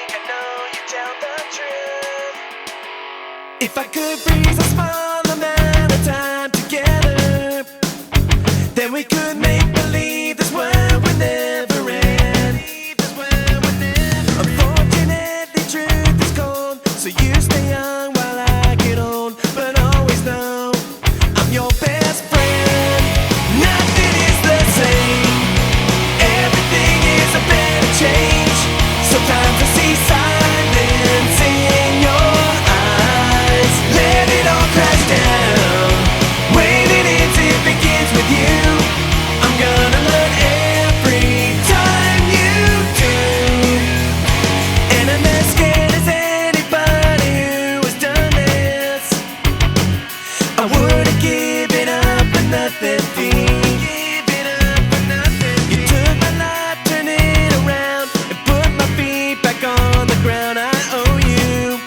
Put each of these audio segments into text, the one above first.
I know you tell the truth. If I could freeze a small amount of time together, then we could make believe this world would never end. Unfortunately, truth is cold, so you stay young while I get old. But always know I'm your best friend. Nothing is the same. Everything is a better change. Sometimes I see silence in your eyes. Let it all crash down. Waiting until it begins with you. I'm gonna learn every time you do. And I'm as scared as anybody who has done this. I wouldn't give it up for nothing. You took my life, turned it around, and put my feet back on the ground. I owe you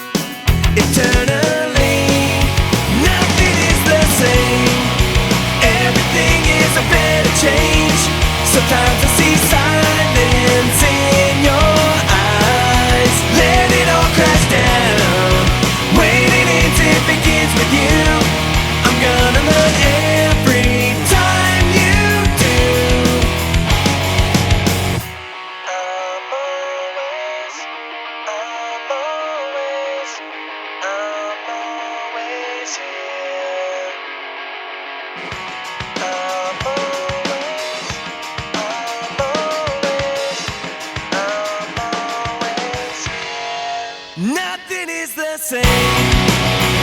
eternally. Nothing is the same. Everything is a better change. Sometimes I see silence in your eyes. Let it all crash down. Waiting until it begins with you. I'm gonna learn every time you do. I'm always here. I'm always here. Nothing is the same.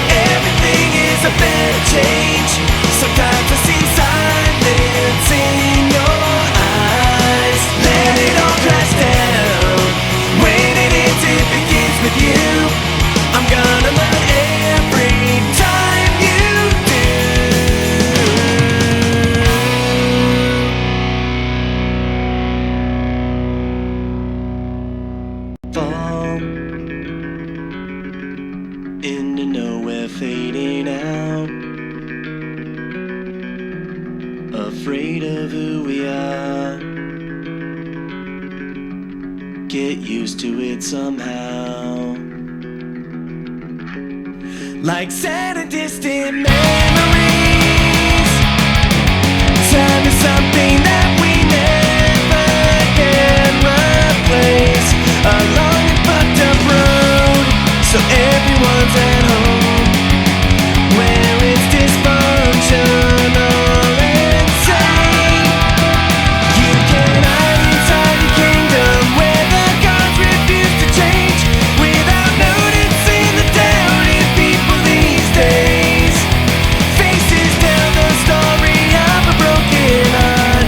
Everything is a better change. Sometimes I see silence in your eyes. Let it all crash down. Waiting until it begins with you. I'm gonna learn every time you do. Fall into nowhere, fading out. Afraid of who we are. Get used to it somehow. Like sad and distant memories. Time is something that we never can replace. A long and fucked up road, so everyone's at home. Where it's dysfunctional and insane. You can hide inside your kingdom where the gods refuse to change. Without noticing the doubt in people these days. Faces tell the story of a broken heart.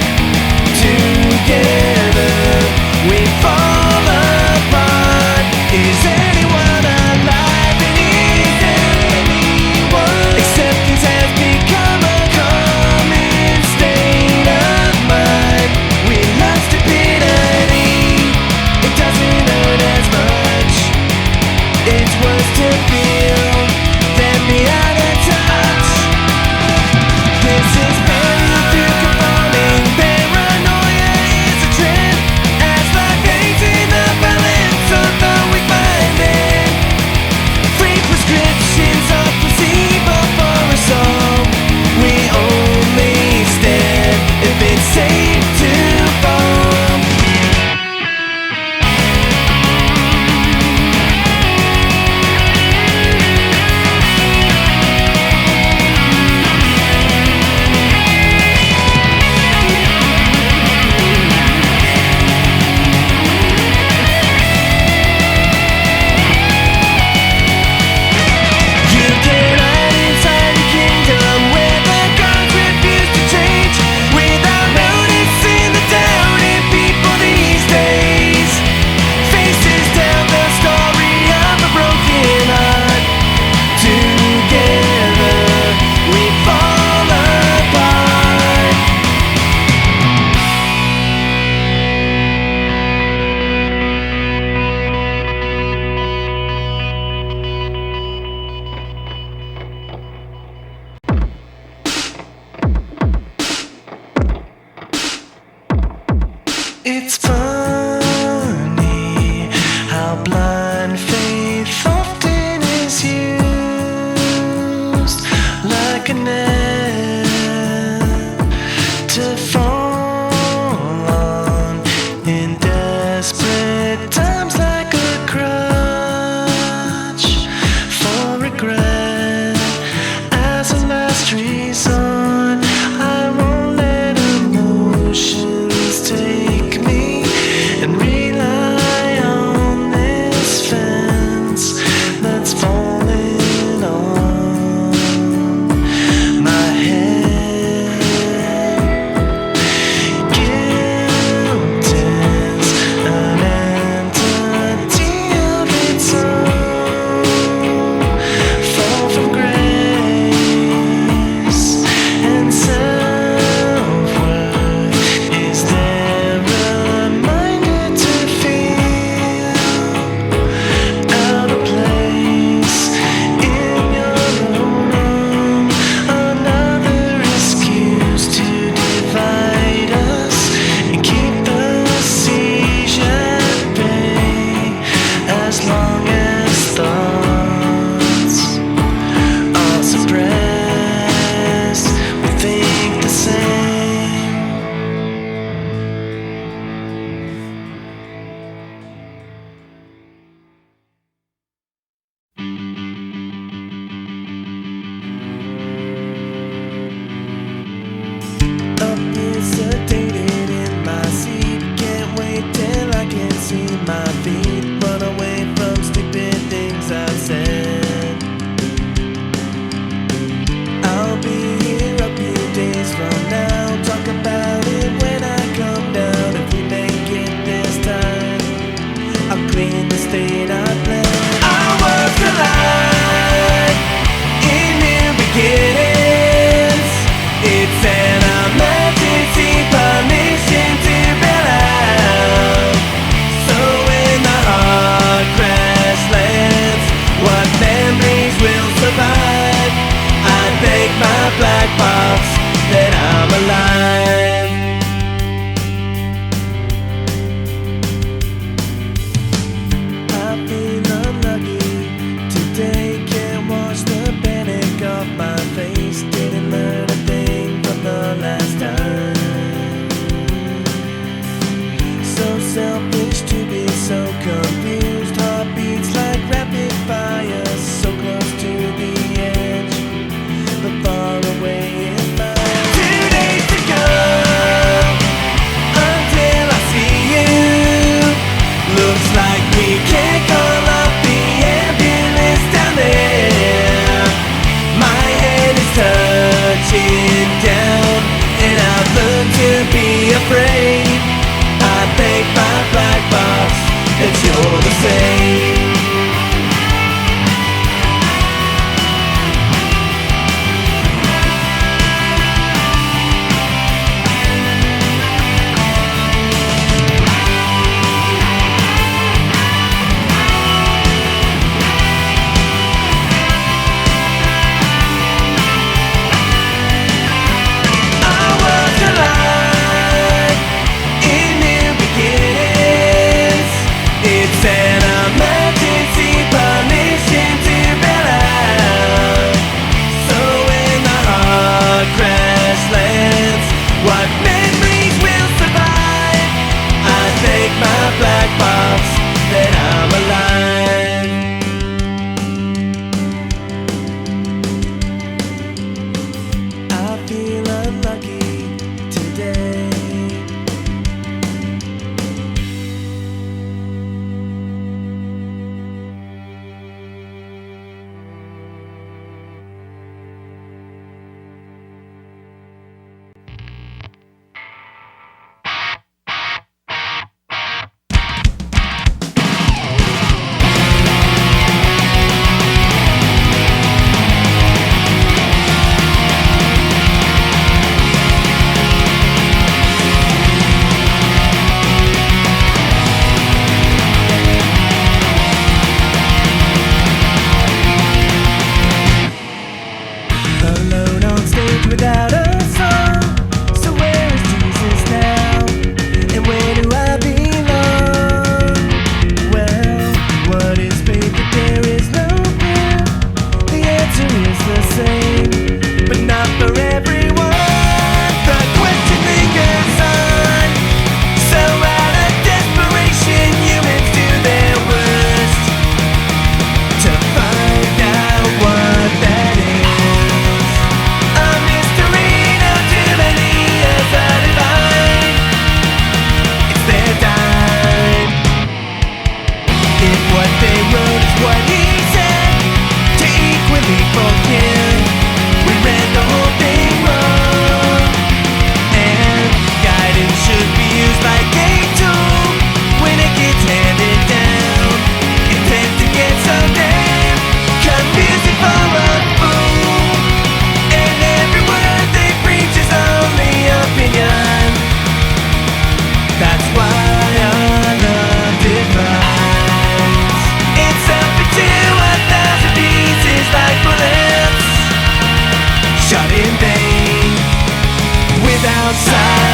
what he said to equally forgive. We read the whole thing wrong, and guidance should be used like a tool when it gets handed down. It tends to get so damn confusing for a fool, and every word they preach is only opinion. That's why our love divides. It's up into 1,000 pieces like bullets shot in vain without sight.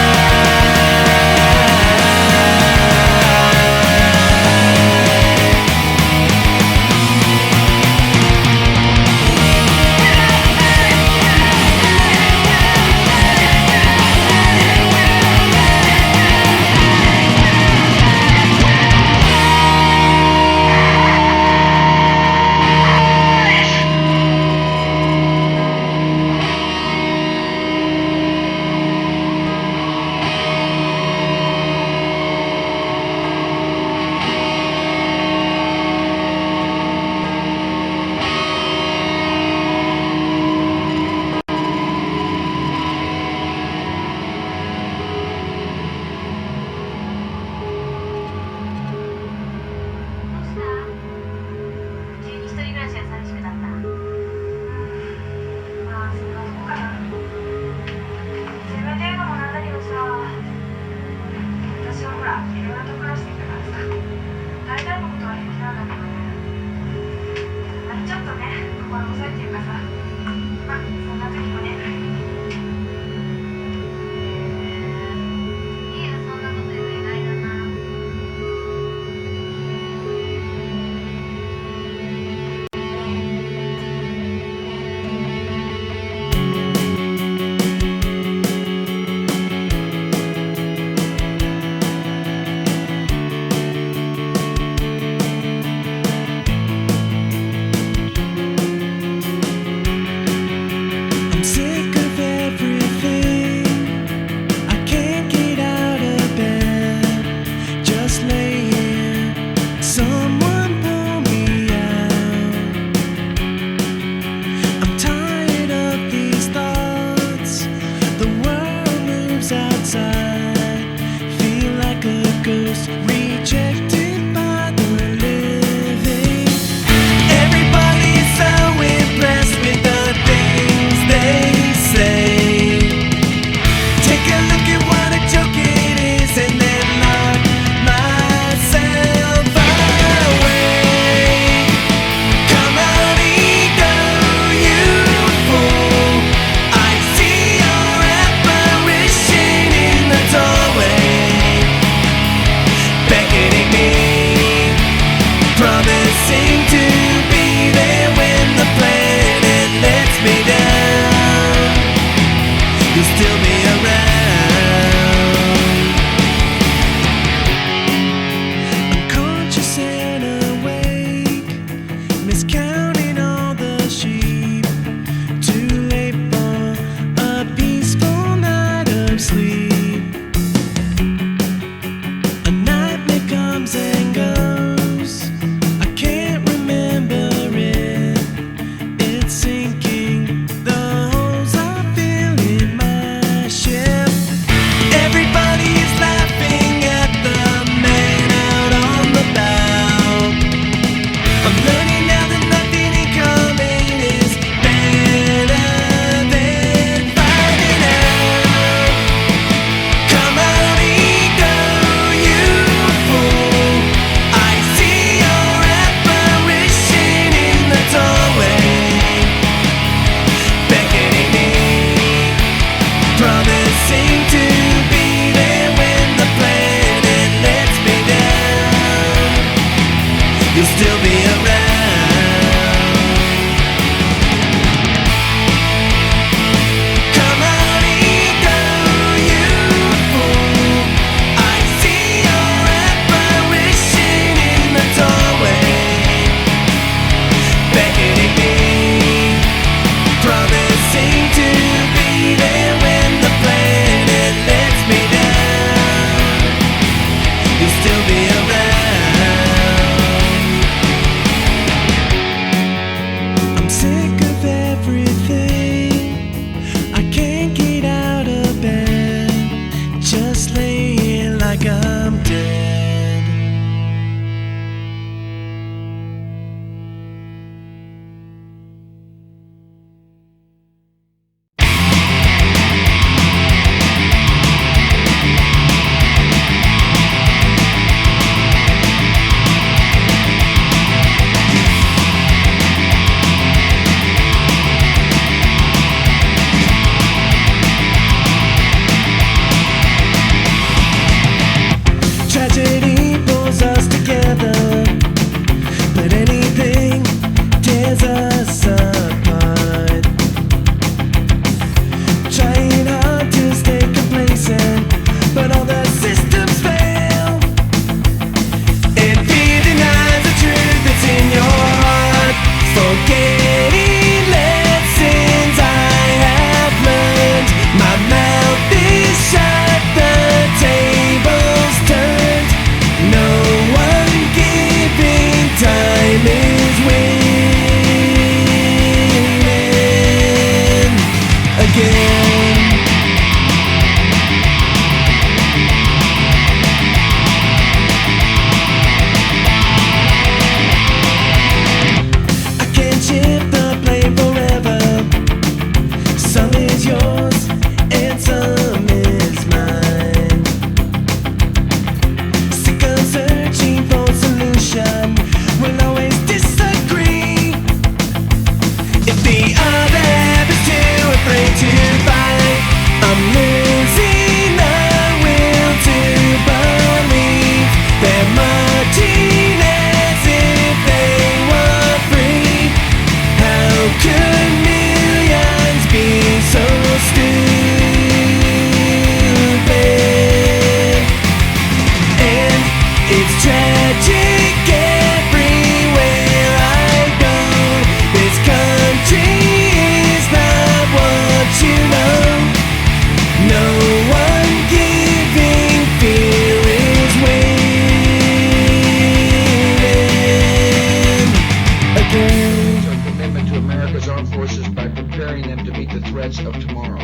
challenges of tomorrow.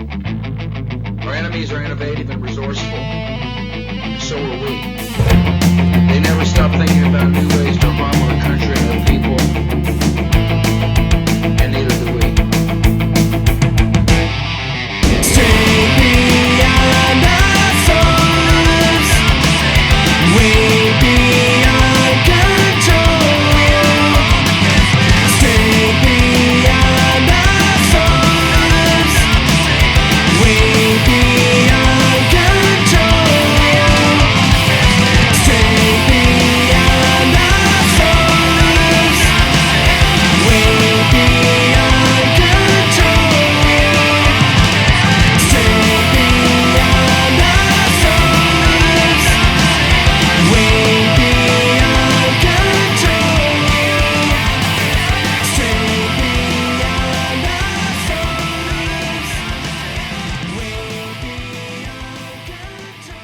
Our enemies are innovative and resourceful, and so are we. They never stop thinking about new ways to harm our country and our people, and neither do we. Straight beyond our souls, way beyond control. Straight beyond our souls, way beyond control. Straight beyond our souls, way beyond control. Straight beyond our souls, way beyond control. Straight beyond our souls, way beyond control.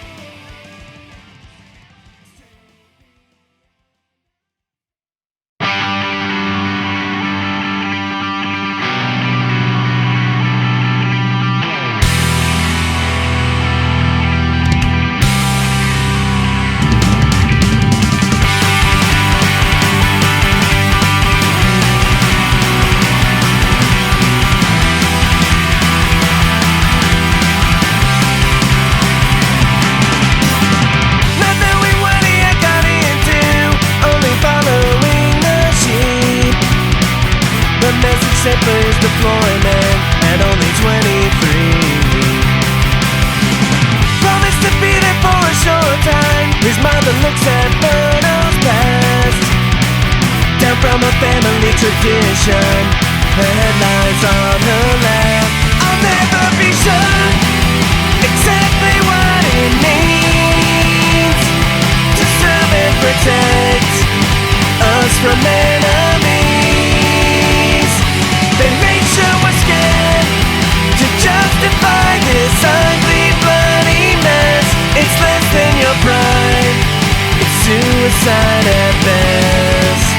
Not knowing what he had got into, only following the sheep. The message said for his deployment at only 23. Promised to be there for a short time. His mother looks at photos past, down from a family tradition. Her headlines on her lap. I'll never be sure exactly what it means to serve and protect us from enemies. They made sure we're scared to justify this ugly, bloody mess. It's less than your pride, it's suicide at best.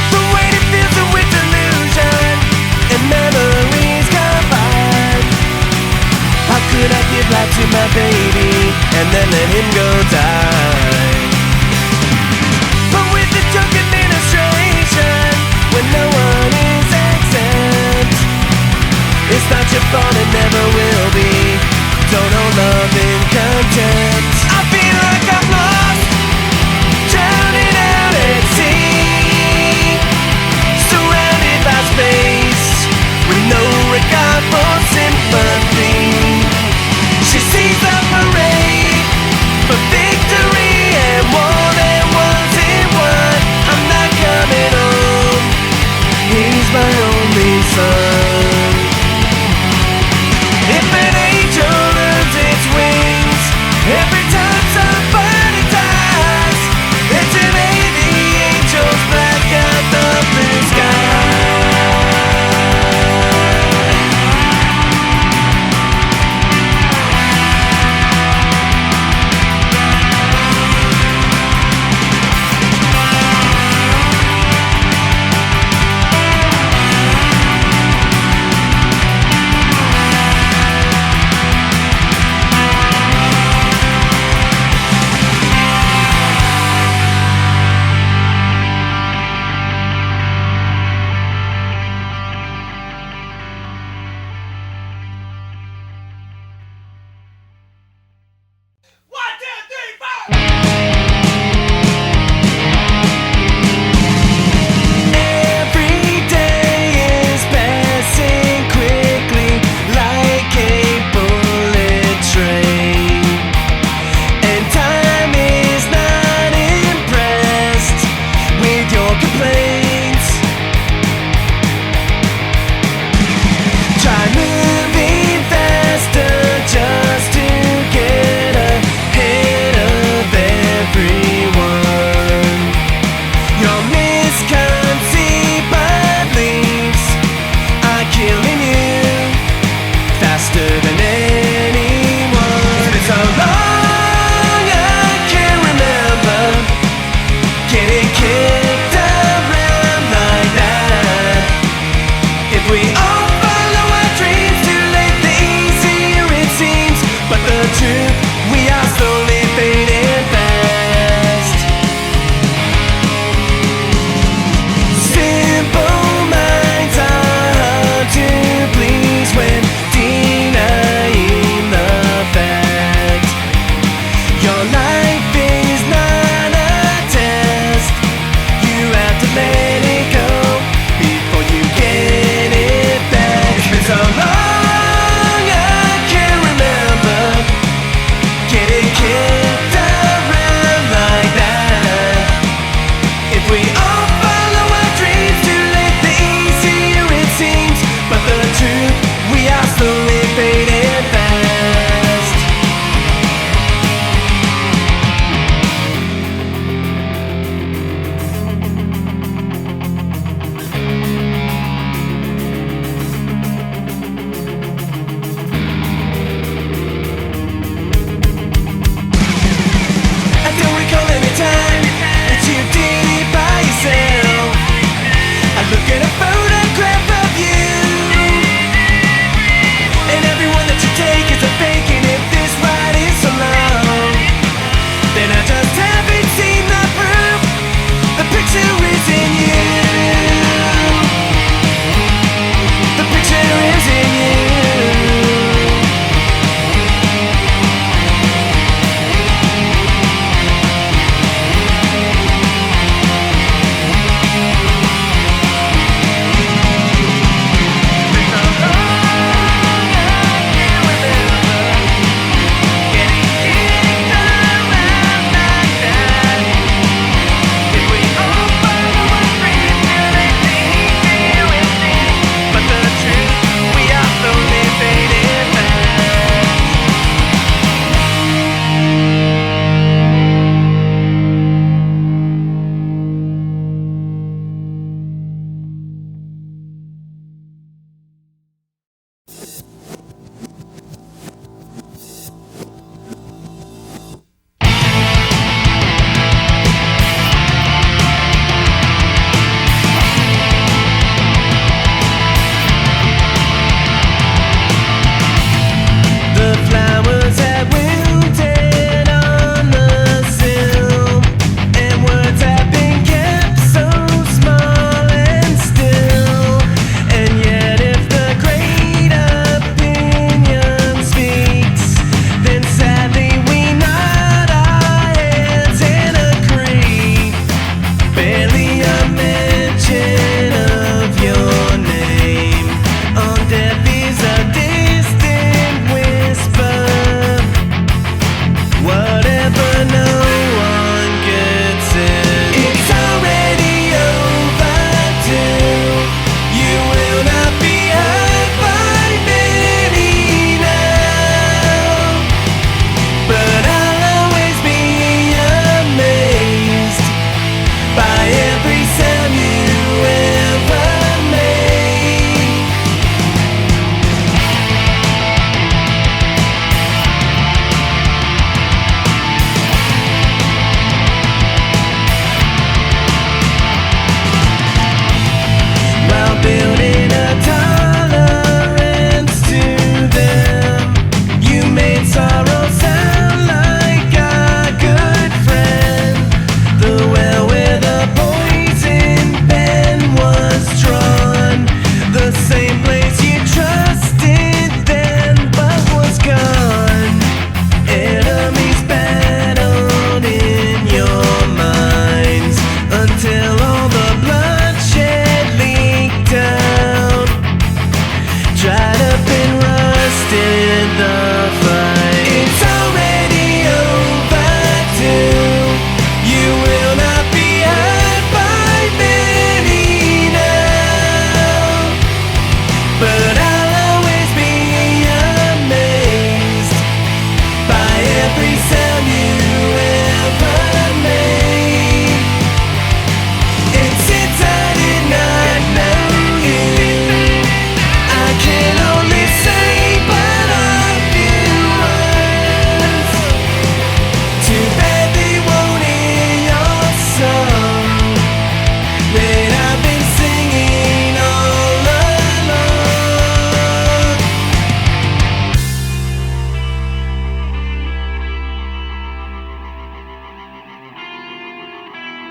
The weight it feels with delusion and memories combined. How could I give life to my baby and then let him go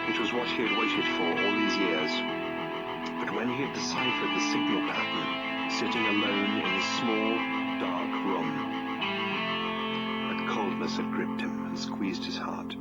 It was what he had waited for all these years. But when he had deciphered the signal pattern, sitting alone in his small, dark room, a coldness had gripped him and squeezed his heart.